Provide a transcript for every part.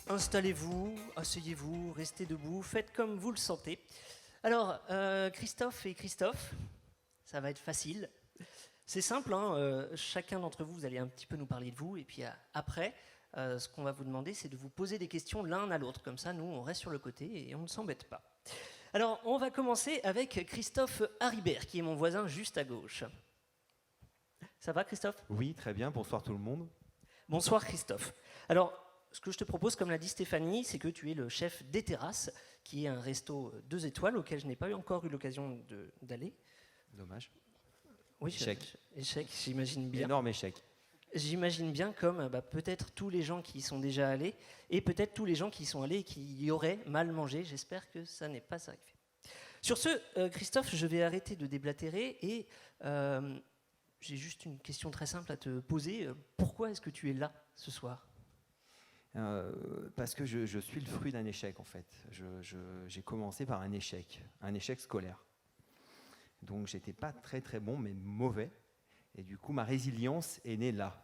Installez-vous, asseyez-vous, restez debout, faites comme vous le sentez. Alors, Christophe et Christophe, ça va être facile. C'est simple, hein, chacun d'entre vous, vous allez un petit peu nous parler de vous, et puis après, ce qu'on va vous demander, c'est de vous poser des questions l'un à l'autre. Comme ça, nous, on reste sur le côté et on ne s'embête pas. Alors, on va commencer avec Christophe Haribert, qui est mon voisin juste à gauche. Ça va, Christophe ? Oui, très bien. Bonsoir tout le monde. Bonsoir, Christophe. Alors, ce que je te propose, comme l'a dit Stéphanie, c'est que tu es le chef des Terrasses, qui est un resto 2 étoiles auquel je n'ai pas encore eu l'occasion d'aller. Dommage. Oui, Échec. Échec, j'imagine bien. Énorme échec. J'imagine bien comme peut-être tous les gens qui y sont déjà allés et peut-être tous les gens qui y sont allés et qui y auraient mal mangé. J'espère que ça n'est pas arrivé. Sur ce, Christophe, je vais arrêter de déblatérer et j'ai juste une question très simple à te poser. Pourquoi est-ce que tu es là ce soir ? Parce que je suis le fruit d'un échec en fait. J'ai commencé par un échec scolaire. Donc j'étais pas très très bon mais mauvais. Et du coup ma résilience est née là.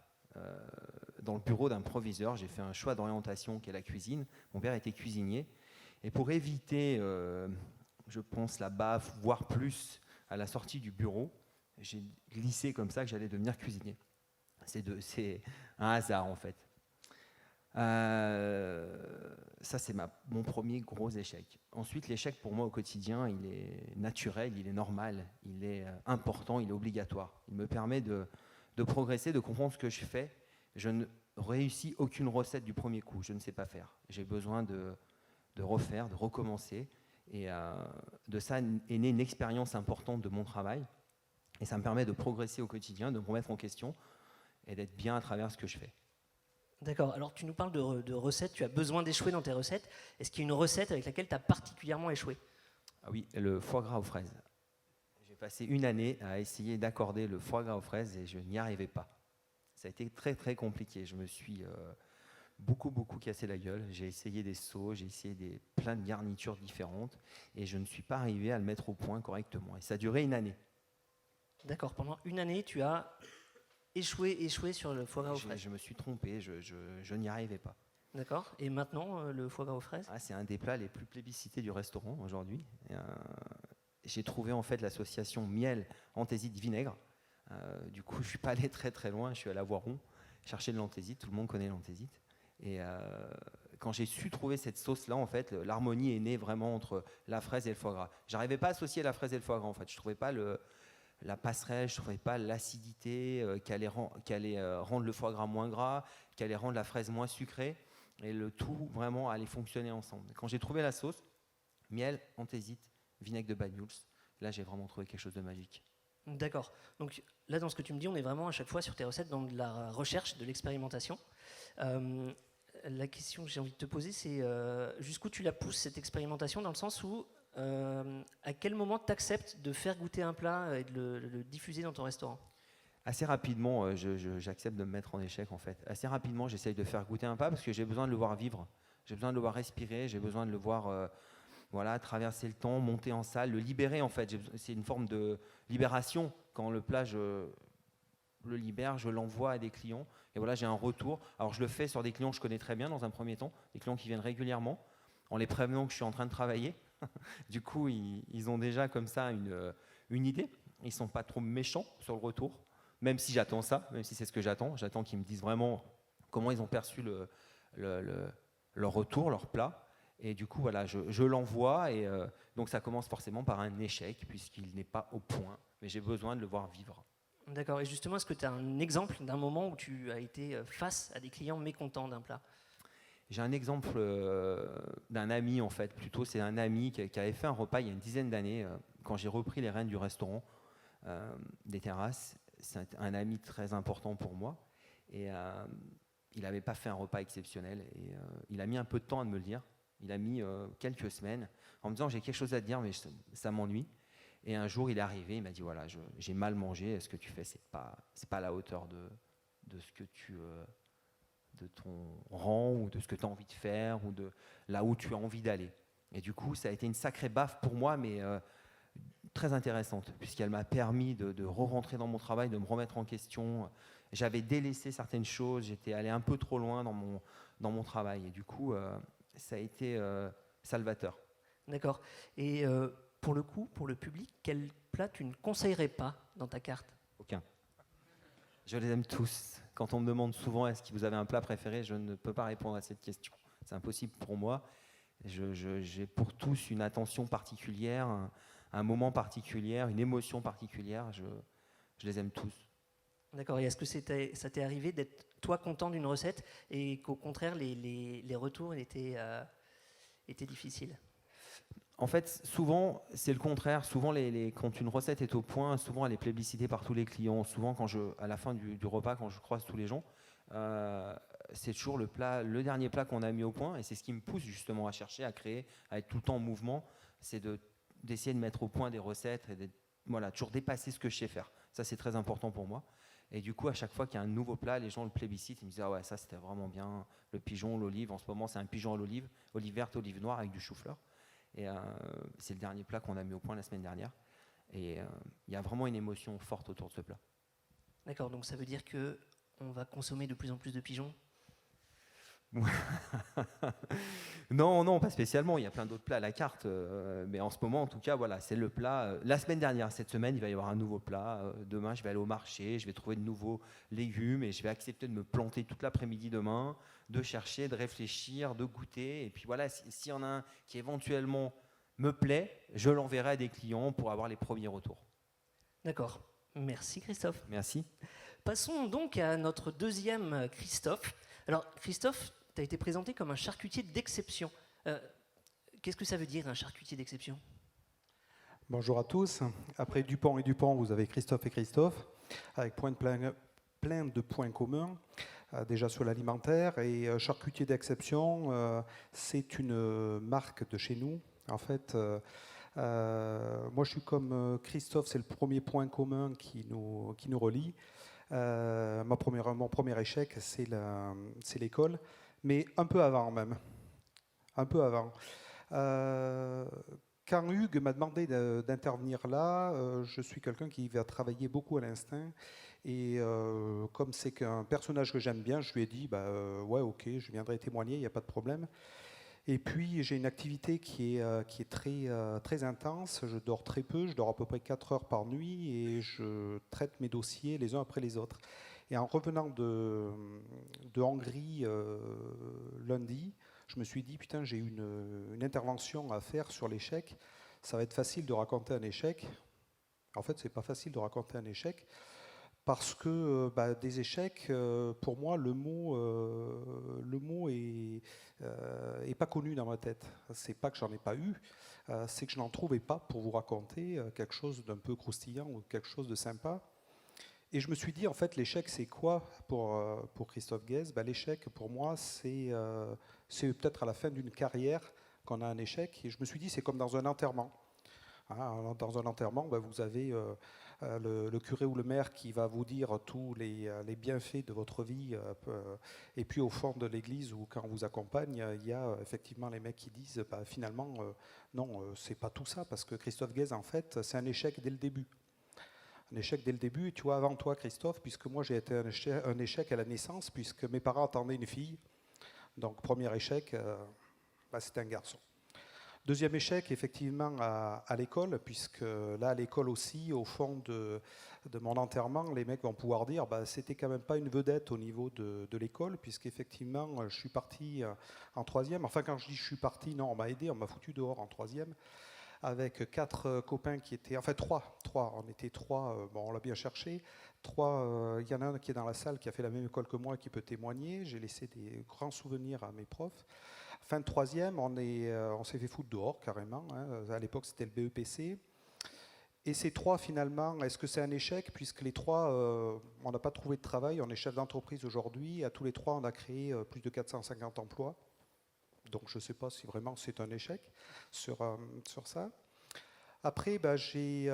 Dans le bureau d'un proviseur, j'ai fait un choix d'orientation qui est la cuisine. Mon père était cuisinier. Et pour éviter, je pense, la baffe, voire plus, à la sortie du bureau, j'ai glissé comme ça que j'allais devenir cuisinier. C'est un hasard en fait. Ça, c'est mon premier gros échec. Ensuite, l'échec pour moi au quotidien, il est naturel, il est normal, il est important, il est obligatoire. Il me permet de progresser, de comprendre ce que je fais. Je ne réussis aucune recette du premier coup, je ne sais pas faire. J'ai besoin de refaire, de recommencer. Et de ça est née une expérience importante de mon travail. Et ça me permet de progresser au quotidien, de me remettre en question et d'être bien à travers ce que je fais. D'accord, alors tu nous parles de recettes, tu as besoin d'échouer dans tes recettes. Est-ce qu'il y a une recette avec laquelle tu as particulièrement échoué ? Ah oui, le foie gras aux fraises. J'ai passé une année à essayer d'accorder le foie gras aux fraises et je n'y arrivais pas. Ça a été très très compliqué, je me suis beaucoup cassé la gueule. J'ai essayé des sauces, j'ai essayé plein de garnitures différentes et je ne suis pas arrivé à le mettre au point correctement. Et ça a duré une année. D'accord, pendant une année, tu as échoué sur le foie gras aux fraises. Je me suis trompé, je n'y arrivais pas. D'accord, et maintenant, le foie gras aux fraises ? C'est un des plats les plus plébiscités du restaurant aujourd'hui. J'ai trouvé en fait l'association miel, anthésite, vinaigre. Du coup, je ne suis pas allé très très loin, je suis allé à Voiron chercher de l'anthésite, tout le monde connaît l'anthésite. Et quand j'ai su trouver cette sauce-là, en fait, l'harmonie est née vraiment entre la fraise et le foie gras. J'arrivais pas à associer la fraise et le foie gras, en fait. Je trouvais pas la passerelle, je trouvais pas l'acidité qui allait rendre le foie gras moins gras, qui allait rendre la fraise moins sucrée. Et le tout vraiment allait fonctionner ensemble. Quand j'ai trouvé la sauce, miel, anthésite, vinaigre de Banyuls, là j'ai vraiment trouvé quelque chose de magique. D'accord. Donc là, dans ce que tu me dis, on est vraiment à chaque fois sur tes recettes dans de la recherche, de l'expérimentation. La question que j'ai envie de te poser, c'est jusqu'où tu la pousses, cette expérimentation, dans le sens où à quel moment tu acceptes de faire goûter un plat et de le diffuser dans ton restaurant ? Assez rapidement, j'accepte de me mettre en échec en fait. Assez rapidement, j'essaye de faire goûter un plat parce que j'ai besoin de le voir vivre. J'ai besoin de le voir respirer, j'ai besoin de le voir traverser le temps, monter en salle, le libérer en fait. C'est une forme de libération. Quand le plat, je le libère, je l'envoie à des clients et voilà, j'ai un retour. Alors je le fais sur des clients que je connais très bien dans un premier temps, des clients qui viennent régulièrement, en les prévenant que je suis en train de travailler. Du coup, ils ont déjà comme ça une idée. Ils ne sont pas trop méchants sur le retour. Même si j'attends ça, même si c'est ce que j'attends qu'ils me disent vraiment comment ils ont perçu leur retour, leur plat. Et du coup, voilà, je l'envoie et donc ça commence forcément par un échec puisqu'il n'est pas au point, mais j'ai besoin de le voir vivre. D'accord, et justement, est-ce que tu as un exemple d'un moment où tu as été face à des clients mécontents d'un plat ? J'ai un exemple d'un ami en fait, plutôt c'est un ami qui avait fait un repas il y a une dizaine d'années, quand j'ai repris les rênes du restaurant des Terrasses. C'est un ami très important pour moi et il n'avait pas fait un repas exceptionnel et il a mis un peu de temps à me le dire. Il a mis quelques semaines en me disant j'ai quelque chose à te dire mais ça m'ennuie. Et un jour il est arrivé, il m'a dit voilà, j'ai mal mangé, ce que tu fais c'est pas à la hauteur de ce que de ton rang ou de ce que tu as envie de faire ou de là où tu as envie d'aller. Et du coup ça a été une sacrée baffe pour moi mais très intéressante, puisqu'elle m'a permis de re-rentrer dans mon travail, de me remettre en question. J'avais délaissé certaines choses, j'étais allé un peu trop loin dans dans mon travail. Et du coup, ça a été salvateur. D'accord. Et pour le coup, pour le public, quel plat tu ne conseillerais pas dans ta carte? Aucun. Je les aime tous. Quand on me demande souvent est-ce que vous avez un plat préféré, je ne peux pas répondre à cette question. C'est impossible pour moi. J'ai pour tous une attention particulière, un moment particulier, une émotion particulière. Je les aime tous. D'accord. Et est-ce que ça t'est arrivé d'être toi content d'une recette et qu'au contraire les retours étaient difficiles? En fait, souvent, c'est le contraire. Souvent, quand une recette est au point, souvent, elle est plébiscitée par tous les clients. Souvent, à la fin du repas, quand je croise tous les gens, c'est toujours le dernier plat qu'on a mis au point. Et c'est ce qui me pousse justement à chercher, à créer, à être tout le temps en mouvement. C'est d'essayer de mettre au point des recettes et toujours dépasser ce que je sais faire. Ça, c'est très important pour moi. Et du coup, à chaque fois qu'il y a un nouveau plat, les gens le plébiscitent. Ils me disent ah ouais, ça, c'était vraiment bien. Le pigeon, l'olive. En ce moment, c'est un pigeon à l'olive, olive verte, olive noire avec du chou-fleur. Et c'est le dernier plat qu'on a mis au point la semaine dernière. Et il y a vraiment une émotion forte autour de ce plat. D'accord, donc ça veut dire qu'on va consommer de plus en plus de pigeons? Non, pas spécialement. Il y a plein d'autres plats à la carte. Mais en ce moment, en tout cas, voilà, c'est le plat. La semaine dernière, cette semaine, il va y avoir un nouveau plat. Demain, je vais aller au marché, je vais trouver de nouveaux légumes et je vais accepter de me planter toute l'après-midi demain, de chercher, de réfléchir, de goûter. Et puis voilà, s'il y en a un qui éventuellement me plaît, je l'enverrai à des clients pour avoir les premiers retours. D'accord. Merci Christophe. Merci. Passons donc à notre deuxième Christophe. Alors Christophe, tu as été présenté comme un charcutier d'exception. Qu'est-ce que ça veut dire un charcutier d'exception? Bonjour à tous. Après Dupont et Dupont, vous avez Christophe et Christophe, avec plein de points communs, déjà sur l'alimentaire. Et charcutier d'exception, c'est une marque de chez nous. En fait, moi je suis comme Christophe, c'est le premier point commun qui nous relie. Mon premier échec, c'est l'école, mais un peu avant même. Un peu avant. Quand Hugues m'a demandé d'intervenir là, je suis quelqu'un qui va travailler beaucoup à l'instinct. Et comme c'est qu'un personnage que j'aime bien, je lui ai dit ouais, ok, je viendrai témoigner, il n'y a pas de problème. Et puis j'ai une activité qui est très intense. Je dors très peu, je dors à peu près 4 heures par nuit et je traite mes dossiers les uns après les autres. Et en revenant de Hongrie lundi, je me suis dit, putain, j'ai une intervention à faire sur l'échec. Ça va être facile de raconter un échec. En fait, c'est pas facile de raconter un échec parce que des échecs, pour moi, le mot est pas connu dans ma tête. C'est pas que j'en ai pas eu, c'est que je n'en trouvais pas pour vous raconter quelque chose d'un peu croustillant ou quelque chose de sympa. Et je me suis dit, en fait, l'échec, c'est quoi pour Christophe Guez? L'échec, pour moi, c'est peut-être à la fin d'une carrière qu'on a un échec. Et je me suis dit, c'est comme dans un enterrement. Hein, dans un enterrement, vous avez le curé ou le maire qui va vous dire tous les bienfaits de votre vie. Et puis, au fond de l'église, ou quand on vous accompagne, il y a effectivement les mecs qui disent, finalement, non, c'est pas tout ça, parce que Christophe Guez, en fait, c'est un échec dès le début. Un échec dès le début, et tu vois, avant toi, Christophe, puisque moi j'ai été un échec à la naissance, puisque mes parents attendaient une fille. Donc, premier échec, c'était un garçon. Deuxième échec, effectivement, à l'école, puisque là, à l'école aussi, au fond de mon enterrement, les mecs vont pouvoir dire c'était quand même pas une vedette au niveau de l'école, puisqu'effectivement, je suis parti en troisième. Enfin, quand je dis je suis parti, non, on m'a aidé, on m'a foutu dehors en troisième, avec 4 copains qui étaient... Enfin, 3, on était 3, on l'a bien cherché. 3, il y en a un qui est dans la salle, qui a fait la même école que moi, qui peut témoigner. J'ai laissé des grands souvenirs à mes profs. Fin de troisième, on s'est fait foutre dehors, carrément. Hein. À l'époque, c'était le BEPC. Et ces 3, finalement, est-ce que c'est un échec? Puisque les 3, on n'a pas trouvé de travail. On est chef d'entreprise aujourd'hui. À tous les 3, on a créé plus de 450 emplois. Donc je ne sais pas si vraiment c'est un échec sur ça. Après, j'ai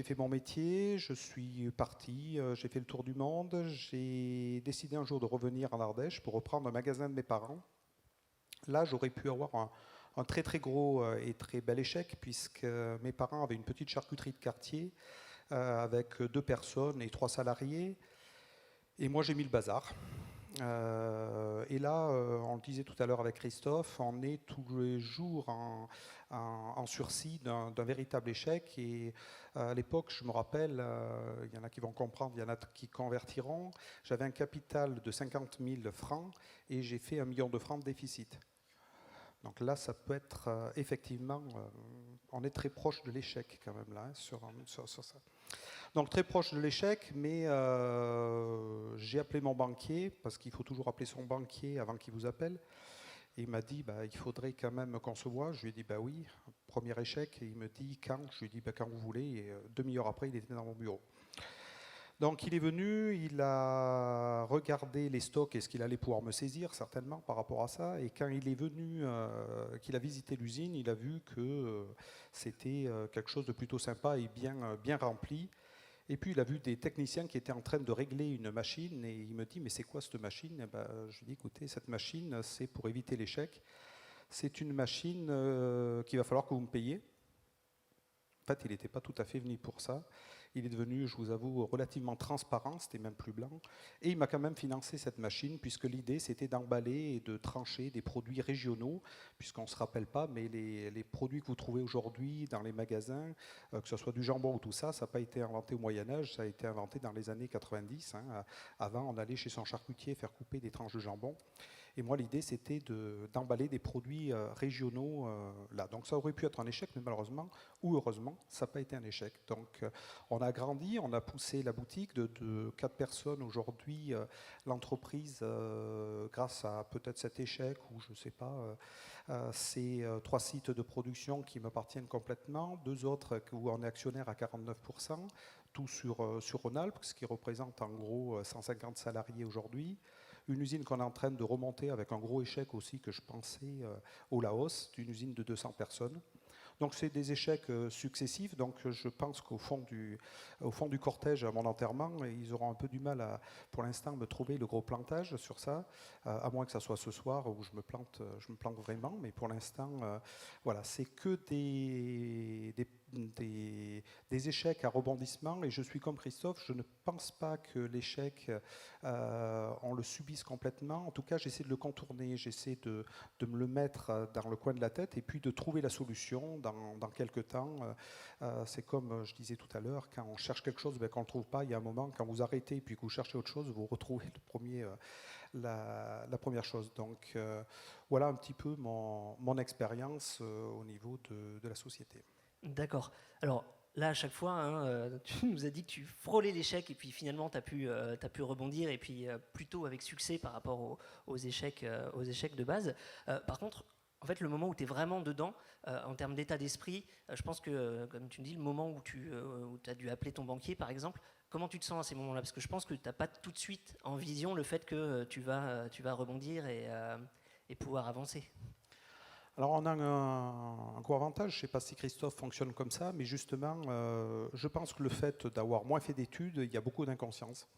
fait mon métier, je suis parti, j'ai fait le tour du monde. J'ai décidé un jour de revenir en Ardèche pour reprendre un magasin de mes parents. Là, j'aurais pu avoir un très très gros et très bel échec, puisque mes parents avaient une petite charcuterie de quartier avec 2 personnes et 3 salariés. Et moi, j'ai mis le bazar. Et là, on le disait tout à l'heure avec Christophe, on est tous les jours en sursis d'un véritable échec. Et à l'époque, je me rappelle, il y en a qui vont comprendre, il y en a qui convertiront. J'avais un capital de 50 000 francs et j'ai fait 1 million de francs de déficit. Donc là, ça peut être effectivement, on est très proche de l'échec quand même là, hein, sur ça. Donc très proche de l'échec, mais j'ai appelé mon banquier, parce qu'il faut toujours appeler son banquier avant qu'il vous appelle. Et il m'a dit, il faudrait quand même qu'on se voit. Je lui ai dit, oui, premier échec. Et il me dit, quand? Je lui ai dit, quand vous voulez. Et demi-heure après, il était dans mon bureau. Donc il est venu, il a regardé les stocks et ce qu'il allait pouvoir me saisir certainement par rapport à ça. Et quand il est venu, qu'il a visité l'usine, il a vu que c'était quelque chose de plutôt sympa et bien rempli. Et puis il a vu des techniciens qui étaient en train de régler une machine et il me dit, mais c'est quoi cette machine? Je lui dis, écoutez, cette machine, c'est pour éviter l'échec. C'est une machine qu'il va falloir que vous me payiez. En fait, il n'était pas tout à fait venu pour ça. Il est devenu, je vous avoue, relativement transparent, c'était même plus blanc. Et il m'a quand même financé cette machine, puisque l'idée, c'était d'emballer et de trancher des produits régionaux, puisqu'on ne se rappelle pas, mais les produits que vous trouvez aujourd'hui dans les magasins, que ce soit du jambon ou tout ça, ça n'a pas été inventé au Moyen-Âge, ça a été inventé dans les années 90. Avant, on allait chez son charcutier faire couper des tranches de jambon. Et moi, l'idée, c'était d'emballer des produits régionaux là. Donc ça aurait pu être un échec, mais malheureusement, ou heureusement, ça n'a pas été un échec. Donc on a grandi, on a poussé la boutique de 4 personnes. Aujourd'hui, l'entreprise, grâce à peut-être cet échec, ou je ne sais pas, c'est 3 sites de production qui m'appartiennent complètement, 2 autres où on est actionnaire à 49%, tout sur Rhône-Alpes, ce qui représente en gros 150 salariés aujourd'hui. Une usine qu'on est en train de remonter avec un gros échec aussi que je pensais au Laos, d'une usine de 200 personnes. Donc c'est des échecs successifs. Donc je pense qu'au fond du cortège à mon enterrement, ils auront un peu du mal pour l'instant, me trouver le gros plantage sur ça, à moins que ça soit ce soir où je me plante vraiment. Mais pour l'instant, voilà, c'est que des échecs à rebondissement. Et je suis comme Christophe, je ne pense pas que l'échec, on le subisse complètement. En tout cas, j'essaie de le contourner, j'essaie de me le mettre dans le coin de la tête et puis de trouver la solution dans quelques temps. C'est comme je disais tout à l'heure, quand on cherche quelque chose, qu'on ne le trouve pas, il y a un moment, quand vous arrêtez et puis que vous cherchez autre chose, vous retrouvez la première chose. Donc voilà un petit peu mon expérience au niveau de la société. D'accord. Alors là, à chaque fois, tu nous as dit que tu frôlais l'échec et puis finalement, tu as pu rebondir et puis plutôt avec succès par rapport aux échecs de base. Par contre, en fait, le moment où tu es vraiment dedans, en termes d'état d'esprit, je pense que, comme tu me dis, le moment où tu as dû appeler ton banquier, par exemple, comment tu te sens à ces moments-là? Parce que je pense que tu n'as pas tout de suite en vision le fait que tu vas rebondir et pouvoir avancer. Alors on a un gros avantage, je ne sais pas si Christophe fonctionne comme ça, mais justement, je pense que le fait d'avoir moins fait d'études, il y a beaucoup d'inconscience.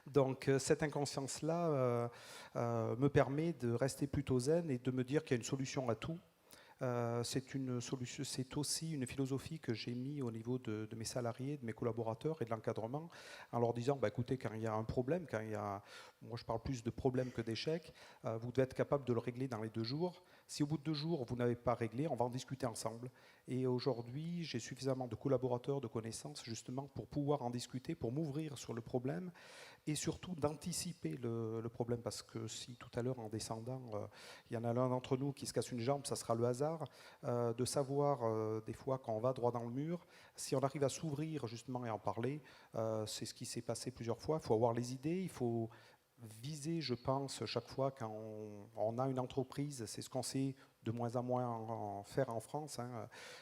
Donc cette inconscience-là me permet de rester plutôt zen et de me dire qu'il y a une solution à tout. C'est aussi une philosophie que j'ai mis au niveau de mes salariés, de mes collaborateurs et de l'encadrement, en leur disant, écoutez, quand il y a un problème, moi je parle plus de problème que d'échec, vous devez être capable de le régler dans les 2 jours. Si au bout de 2 jours, vous n'avez pas réglé, on va en discuter ensemble. Et aujourd'hui, j'ai suffisamment de collaborateurs, de connaissances, justement, pour pouvoir en discuter, pour m'ouvrir sur le problème et surtout d'anticiper le problème. Parce que si tout à l'heure, en descendant, il y en a l'un d'entre nous qui se casse une jambe, ça sera le hasard. De savoir, des fois, quand on va droit dans le mur, si on arrive à s'ouvrir, justement, et en parler, c'est ce qui s'est passé plusieurs fois. Il faut avoir les idées, il faut viser, je pense, chaque fois quand on a une entreprise, c'est ce qu'on sait de moins en moins en faire en France.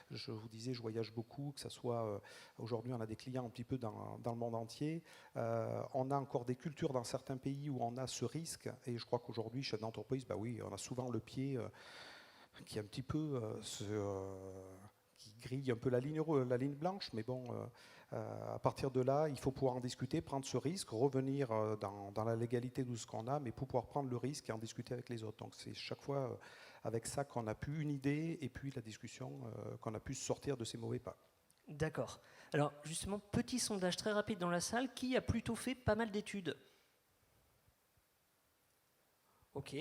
Je vous disais, je voyage beaucoup, que ce soit aujourd'hui, on a des clients un petit peu dans le monde entier. On a encore des cultures dans certains pays où on a ce risque, et je crois qu'aujourd'hui, chef d'entreprise, oui, on a souvent le pied qui est un petit peu qui grille un peu la ligne blanche, mais bon. À partir de là, il faut pouvoir en discuter, prendre ce risque, revenir dans la légalité de ce qu'on a, mais pour pouvoir prendre le risque et en discuter avec les autres. Donc c'est chaque fois avec ça qu'on a pu une idée et puis la discussion qu'on a pu sortir de ces mauvais pas. D'accord. Alors justement, petit sondage très rapide dans la salle, qui a plutôt fait pas mal d'études? Ok.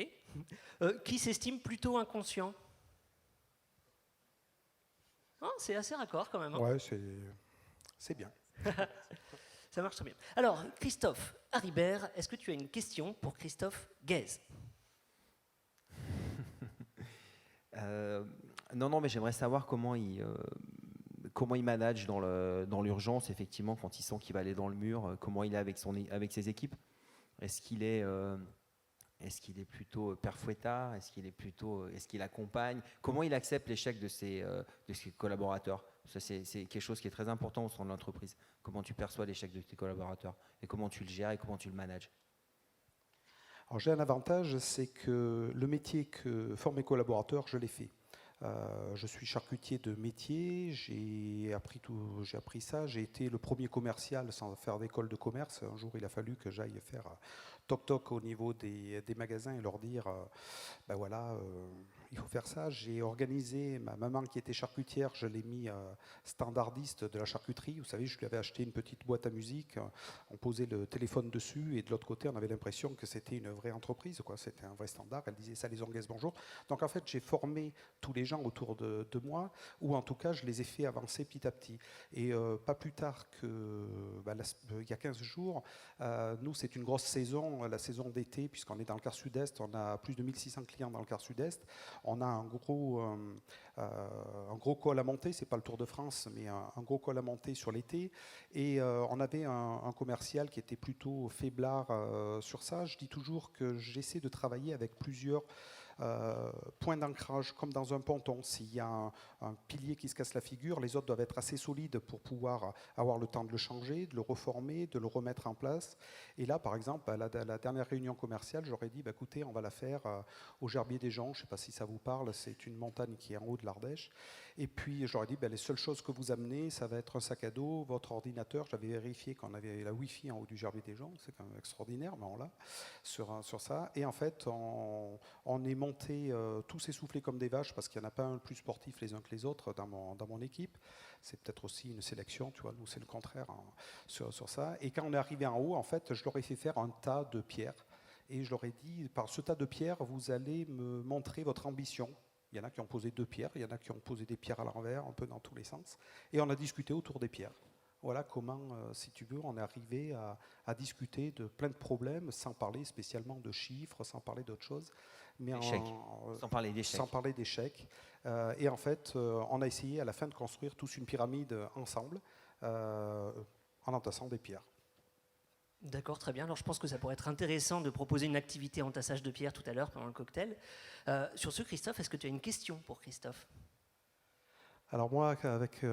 Qui s'estime plutôt inconscient? C'est assez raccord quand même. Ouais, c'est bien. Ça marche très bien. Alors, Christophe Haribert, est-ce que tu as une question pour Christophe Guèze? Non, mais j'aimerais savoir comment il manage dans l'urgence, effectivement, quand il sent qu'il va aller dans le mur, comment il est avec ses équipes. Est-ce qu'il est plutôt père fouettard? Est-ce qu'il accompagne? Comment il accepte l'échec de ses collaborateurs? Ça, c'est quelque chose qui est très important au sein de l'entreprise. Comment tu perçois l'échec de tes collaborateurs et comment tu le gères et comment tu le manages? Alors, j'ai un avantage, c'est que le métier que font mes collaborateurs, je l'ai fait. Je suis charcutier de métier, j'ai appris ça, j'ai été le premier commercial sans faire d'école de commerce. Un jour, il a fallu que j'aille faire toc-toc au niveau des magasins et leur dire, ben voilà, il faut faire ça. J'ai organisé, ma maman qui était charcutière, je l'ai mis standardiste de la charcuterie. Vous savez, je lui avais acheté une petite boîte à musique, on posait le téléphone dessus et de l'autre côté, on avait l'impression que c'était une vraie entreprise, quoi. C'était un vrai standard. Elle disait ça, les Anglaises, bonjour. Donc en fait, j'ai formé tous les gens autour de moi, ou en tout cas, je les ai fait avancer petit à petit. Et pas plus tard que, il y a 15 jours, nous, c'est une grosse saison, la saison d'été, puisqu'on est dans le quart sud-est, on a plus de 1600 clients dans le quart sud-est. On a un gros col à monter, c'est pas le Tour de France, mais un gros col à monter sur l'été. Et on avait un commercial qui était plutôt faiblard sur ça. Je dis toujours que j'essaie de travailler avec plusieurs point d'ancrage, comme dans un ponton. S'il y a un pilier qui se casse la figure, les autres doivent être assez solides pour pouvoir avoir le temps de le changer, de le reformer, de le remettre en place. Et là, par exemple, à la dernière réunion commerciale, j'aurais dit, écoutez, on va la faire au Gerbier des Joncs. Je ne sais pas si ça vous parle, c'est une montagne qui est en haut de l'Ardèche. Et puis, j'aurais dit, les seules choses que vous amenez, ça va être un sac à dos, votre ordinateur. J'avais vérifié qu'on avait la Wi-Fi en haut du Gerbier des Joncs, c'est quand même extraordinaire, mais on l'a sur ça. Et en fait, on est monté tous essoufflés comme des vaches parce qu'il n'y en a pas un plus sportif les uns que les autres dans mon équipe. C'est peut-être aussi une sélection, tu vois, nous c'est le contraire sur ça. Et quand on est arrivé en haut, en fait, je leur ai fait faire un tas de pierres. Et je leur ai dit, par ce tas de pierres, vous allez me montrer votre ambition. Il y en a qui ont posé 2 pierres, il y en a qui ont posé des pierres à l'envers, un peu dans tous les sens. Et on a discuté autour des pierres. Voilà comment, si tu veux, on est arrivé à discuter de plein de problèmes, sans parler spécialement de chiffres, sans parler d'autre chose. Mais sans parler d'échecs. Sans parler d'échecs. Et en fait, on a essayé à la fin de construire tous une pyramide ensemble, en entassant des pierres. D'accord, très bien. Alors je pense que ça pourrait être intéressant de proposer une activité entassage de pierres tout à l'heure pendant le cocktail. Sur ce, Christophe, est-ce que tu as une question pour Christophe? Alors moi, avec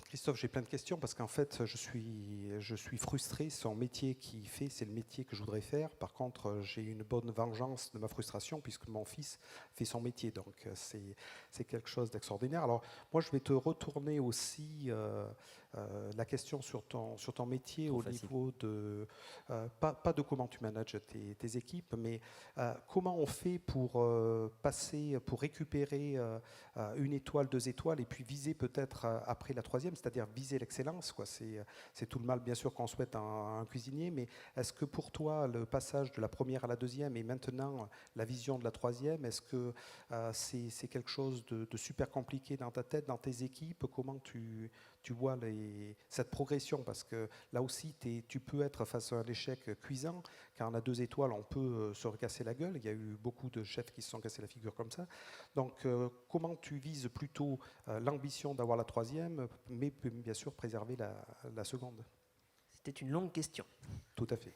Christophe, j'ai plein de questions parce qu'en fait, je suis frustré. Son métier qu'il fait, c'est le métier que je voudrais faire. Par contre, j'ai une bonne vengeance de ma frustration puisque mon fils fait son métier. Donc, c'est quelque chose d'extraordinaire. Alors, moi, je vais te retourner aussi la question sur ton métier au niveau de... pas de comment tu manages tes équipes, mais comment on fait pour récupérer une étoile, 2 étoiles et puis viser peut-être après la 3e, c'est-à-dire viser l'excellence, quoi. C'est tout le mal, bien sûr, qu'on souhaite à un cuisinier, mais est-ce que pour toi, le passage de la 1re à la 2e et maintenant la vision de la 3e, est-ce que c'est quelque chose de super compliqué dans ta tête, dans tes équipes? Comment tu vois cette progression? Parce que là aussi, tu peux être face à un échec cuisant. Quand on a 2 étoiles, on peut se recasser la gueule. Il y a eu beaucoup de chefs qui se sont cassés la figure comme ça. Donc, comment tu vises plutôt l'ambition d'avoir la 3e, mais bien sûr préserver la seconde? C'était une longue question. Tout à fait.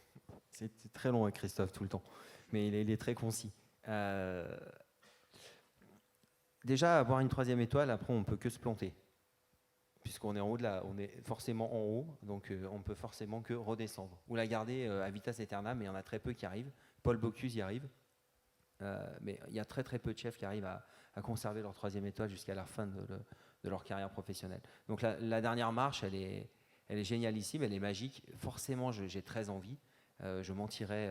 C'était très long avec Christophe tout le temps, mais il est très concis. Déjà, avoir une 3e étoile, après, on ne peut que se planter. Puisqu'on est en haut on est forcément en haut, donc on ne peut forcément que redescendre. Ou la garder à vitesse aeternam, mais il y en a très peu qui arrivent. Paul Bocuse y arrive. Mais il y a très très peu de chefs qui arrivent à conserver leur 3e étoile jusqu'à la fin de leur carrière professionnelle. Donc la dernière marche, elle est génialissime, elle est magique. Forcément, j'ai très envie. Je mentirais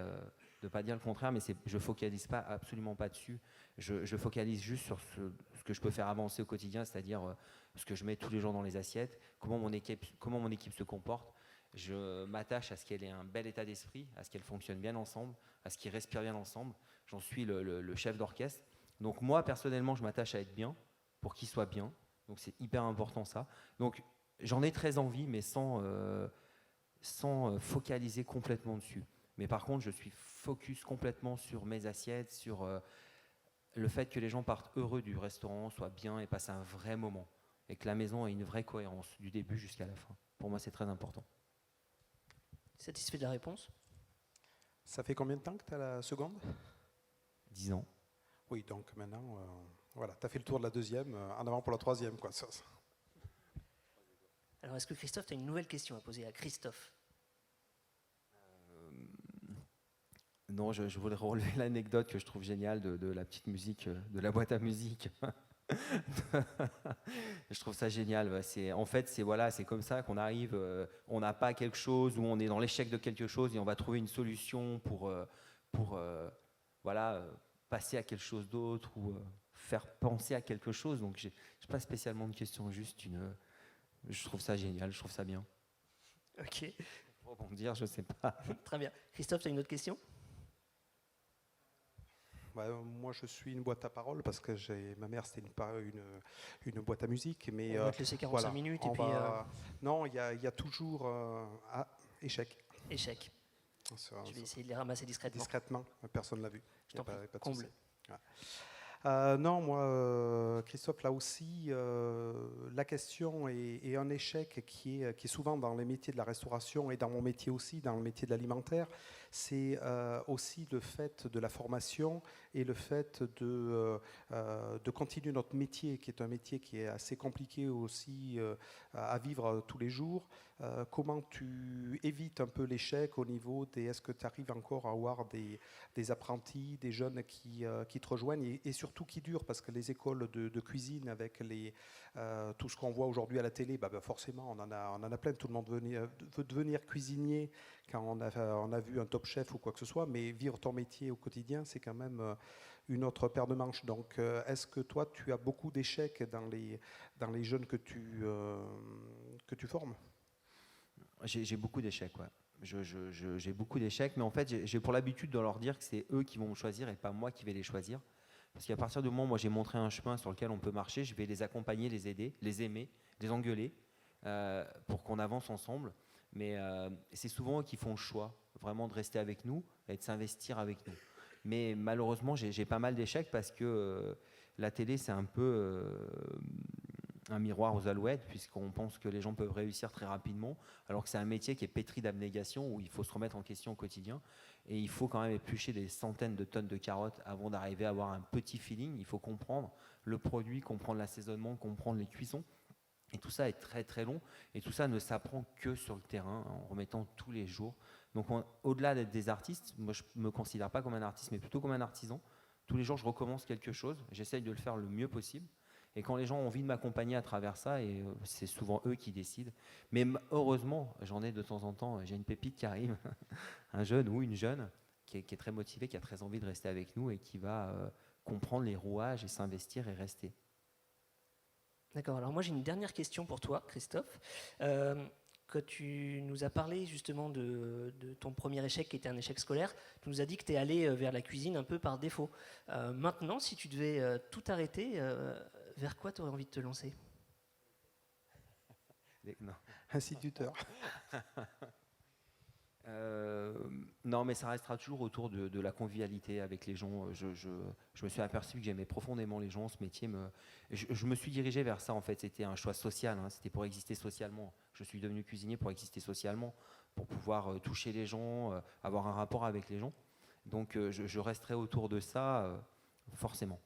de ne pas dire le contraire, mais je ne focalise absolument pas dessus. Je focalise juste sur ce que je peux faire avancer au quotidien, c'est-à-dire ce que je mets tous les jours dans les assiettes, comment mon équipe se comporte. Je m'attache à ce qu'elle ait un bel état d'esprit, à ce qu'elle fonctionne bien ensemble, à ce qu'ils respirent bien ensemble. J'en suis le chef d'orchestre. Donc moi, personnellement, je m'attache à être bien pour qu'ils soient bien. Donc c'est hyper important ça. Donc j'en ai très envie, mais sans focaliser complètement dessus. Mais par contre, je suis focus complètement sur mes assiettes, sur le fait que les gens partent heureux du restaurant, soient bien et passent un vrai moment. Et que la maison ait une vraie cohérence du début jusqu'à la fin. Pour moi, c'est très important. Satisfait de la réponse? Ça fait combien de temps que tu as la seconde? 10 ans. Oui, donc maintenant, voilà, tu as fait le tour de la deuxième, en avant pour la troisième, quoi. Alors, est-ce que Christophe, tu as une nouvelle question à poser à Christophe? Non, je voulais relever l'anecdote que je trouve géniale de la petite musique, de la boîte à musique. Je trouve ça génial. En fait, c'est comme ça qu'on arrive. On n'a pas quelque chose, ou on est dans l'échec de quelque chose, et on va trouver une solution pour passer à quelque chose d'autre, ou faire penser à quelque chose. Donc, je n'ai pas spécialement de questions, juste je trouve ça génial, je trouve ça bien. Ok. Pour rebondir, je ne sais pas. Très bien. Christophe, tu as une autre question? Moi, je suis une boîte à paroles parce que ma mère, c'était une boîte à musique. Mais, on va te laisser 45 minutes. Et puis, non, il y a toujours échec. Échec. Je vais essayer de les ramasser discrètement. Discrètement, personne ne l'a vu. Je t'en prie, comble. Non, moi, Christophe, là aussi, la question est un échec qui est souvent dans les métiers de la restauration et dans mon métier aussi, dans le métier de l'alimentaire. C'est aussi le fait de la formation et le fait de continuer notre métier, qui est un métier qui est assez compliqué aussi à vivre tous les jours. Comment tu évites un peu l'échec au niveau est-ce que tu arrives encore à avoir des apprentis, des jeunes qui te rejoignent et surtout qui durent, parce que les écoles de cuisine avec tout ce qu'on voit aujourd'hui à la télé, forcément on en a plein, tout le monde veut devenir cuisinier quand on a vu un Top Chef ou quoi que ce soit, mais vivre ton métier au quotidien, c'est quand même une autre paire de manches. Donc est-ce que toi tu as beaucoup d'échecs dans les jeunes que tu formes? J'ai beaucoup d'échecs, ouais. J'ai beaucoup d'échecs, mais en fait, j'ai pour l'habitude de leur dire que c'est eux qui vont me choisir et pas moi qui vais les choisir. Parce qu'à partir du moment où moi j'ai montré un chemin sur lequel on peut marcher, je vais les accompagner, les aider, les aimer, les engueuler, pour qu'on avance ensemble. Mais c'est souvent eux qui font le choix, vraiment de rester avec nous et de s'investir avec nous. Mais malheureusement, j'ai pas mal d'échecs parce que la télé, c'est un peu un miroir aux alouettes, puisqu'on pense que les gens peuvent réussir très rapidement, alors que c'est un métier qui est pétri d'abnégation, où il faut se remettre en question au quotidien, et il faut quand même éplucher des centaines de tonnes de carottes avant d'arriver à avoir un petit feeling. Il faut comprendre le produit, comprendre l'assaisonnement, comprendre les cuissons, et tout ça est très très long, et tout ça ne s'apprend que sur le terrain, en remettant tous les jours. Donc au-delà d'être des artistes, moi je ne me considère pas comme un artiste, mais plutôt comme un artisan. Tous les jours je recommence quelque chose, j'essaye de le faire le mieux possible. Et quand les gens ont envie de m'accompagner à travers ça, et c'est souvent eux qui décident. Mais heureusement, j'en ai de temps en temps, j'ai une pépite qui arrive, un jeune ou une jeune qui est très motivé, qui a très envie de rester avec nous et qui va comprendre les rouages et s'investir et rester. D'accord, alors moi j'ai une dernière question pour toi, Christophe. Quand tu nous as parlé justement de ton premier échec qui était un échec scolaire, tu nous as dit que tu es allé vers la cuisine un peu par défaut. Maintenant, si tu devais tout arrêter, vers quoi tu aurais envie de te lancer? Non. Instituteur. Non, mais ça restera toujours autour de la convivialité avec les gens. Je me suis aperçu que j'aimais profondément les gens, ce métier. Je me suis dirigé vers ça, en fait. C'était un choix social, hein. C'était pour exister socialement. Je suis devenu cuisinier pour exister socialement, pour pouvoir toucher les gens, avoir un rapport avec les gens. Donc je resterai autour de ça, forcément.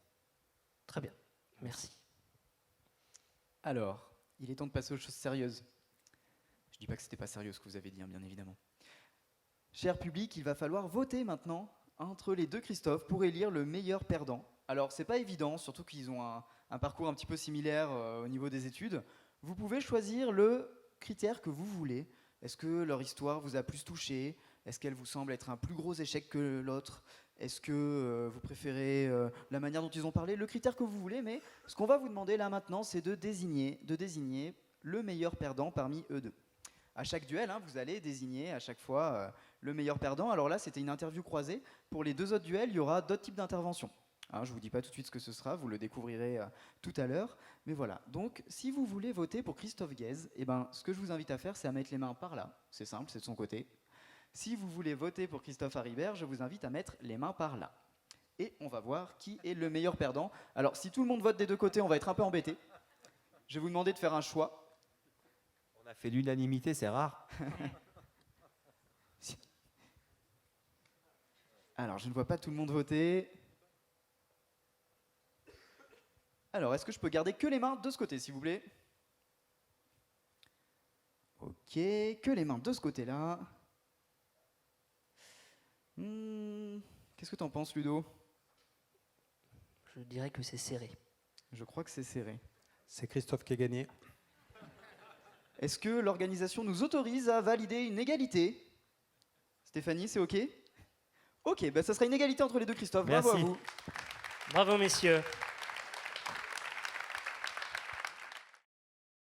Très bien, merci. Alors, il est temps de passer aux choses sérieuses. Je ne dis pas que ce n'était pas sérieux ce que vous avez dit, hein, bien évidemment. Cher public, il va falloir voter maintenant entre les deux Christophe pour élire le meilleur perdant. Alors, c'est pas évident, surtout qu'ils ont un parcours un petit peu similaire au niveau des études. Vous pouvez choisir le critère que vous voulez. Est-ce que leur histoire vous a plus touché? Est-ce qu'elle vous semble être un plus gros échec que l'autre? Est-ce que vous préférez la manière dont ils ont parlé? Le critère que vous voulez, mais ce qu'on va vous demander là maintenant, c'est de désigner le meilleur perdant parmi eux deux. À chaque duel, hein, vous allez désigner à chaque fois le meilleur perdant. Alors là, c'était une interview croisée. Pour les 2 autres duels, il y aura d'autres types d'interventions. Hein, je ne vous dis pas tout de suite ce que ce sera, vous le découvrirez tout à l'heure. Mais voilà, donc si vous voulez voter pour Christophe Guèze, eh ben, ce que je vous invite à faire, c'est à mettre les mains par là. C'est simple, c'est de son côté. Si vous voulez voter pour Christophe Haribert, je vous invite à mettre les mains par là. Et on va voir qui est le meilleur perdant. Alors, si tout le monde vote des 2 côtés, on va être un peu embêté. Je vais vous demander de faire un choix. On a fait l'unanimité, c'est rare. Alors, je ne vois pas tout le monde voter. Alors, est-ce que je peux garder que les mains de ce côté, s'il vous plaît? Ok, que les mains de ce côté-là. Qu'est-ce que t'en penses, Ludo? Je dirais que c'est serré. Je crois que c'est serré. C'est Christophe qui a gagné. Est-ce que l'organisation nous autorise à valider une égalité? Stéphanie, c'est ok? Ok, bah ça sera une égalité entre les 2 Christophe. Bravo à Merci. vous. Bravo, messieurs.